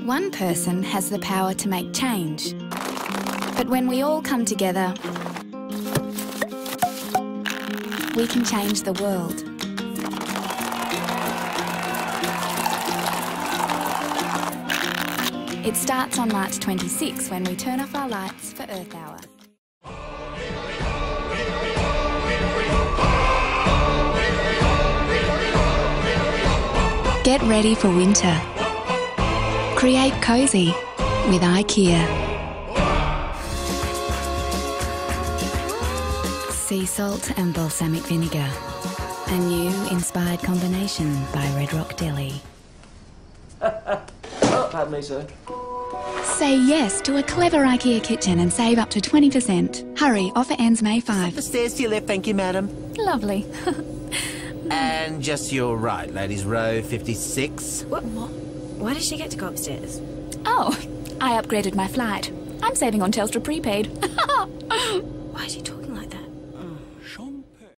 One person has the power to make change. But when we all come together, we can change the world. It starts on March 26 when we turn off our lights for Earth Hour. Get ready for winter. Create cosy with IKEA. Sea salt and balsamic vinegar. A new inspired combination by Red Rock Deli. Oh, pardon me, sir. Say yes to a clever IKEA kitchen and save up to 20%. Hurry, offer ends May 5. The stairs to your left, thank you, madam. Lovely. And just your right, ladies, row 56. What? Why did she get to go upstairs? Oh, I upgraded my flight. I'm saving on Telstra prepaid. Why is she talking